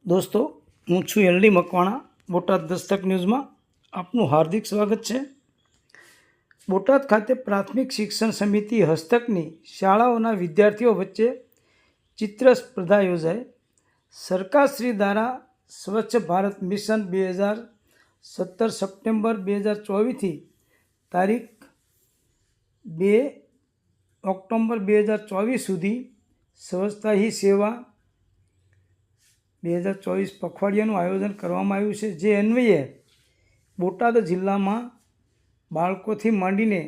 દોસ્તો, હું છું એલડી મકવાણા. બોટાદ દસ્તક ન્યૂઝમાં આપનું હાર્દિક સ્વાગત છે. બોટાદ ખાતે પ્રાથમિક શિક્ષણ સમિતિ હસ્તકની શાળાઓના વિદ્યાર્થીઓ વચ્ચે ચિત્ર સ્પર્ધા યોજાઈ. સરકારશ્રી દ્વારા સ્વચ્છ ભારત મિશન 2017 સપ્ટેમ્બર 2024થી તારીખ 2 ઓક્ટોબર 2024 સુધી સ્વચ્છતા હી સેવા 2024 પખવાડિયાનું આયોજન કરવામાં આવ્યું છે. જે અન્વયે બોટાદ જિલ્લામાં બાળકોથી માંડીને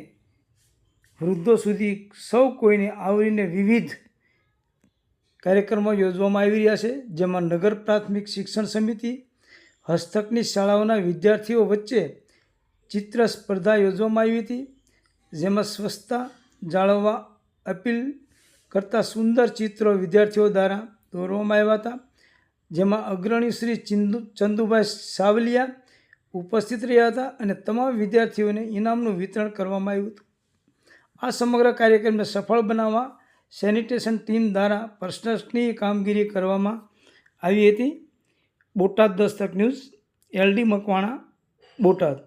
વૃદ્ધો સુધી સૌ કોઈને આવરીને વિવિધ કાર્યક્રમો યોજવામાં આવી રહ્યા છે. જેમાં નગર પ્રાથમિક શિક્ષણ સમિતિ હસ્તકની શાળાઓના વિદ્યાર્થીઓ વચ્ચે ચિત્ર સ્પર્ધા યોજવામાં આવી હતી. જેમાં સ્વચ્છતા જાળવવા અપીલ કરતા સુંદર ચિત્રો વિદ્યાર્થીઓ દ્વારા દોરવામાં આવ્યા હતા. જેમાં અગ્રણી શ્રી ચંદુભાઈ સાવલિયા ઉપસ્થિત રહ્યા હતા અને તમામ વિદ્યાર્થીઓને ઇનામનું વિતરણ કરવામાં આવ્યું હતું. આ સમગ્ર કાર્યક્રમને સફળ બનાવવા સેનિટેશન ટીમ દ્વારા પ્રશંસનીય કામગીરી કરવામાં આવી હતી. Botad Dastak news, LD Makwana, Botad.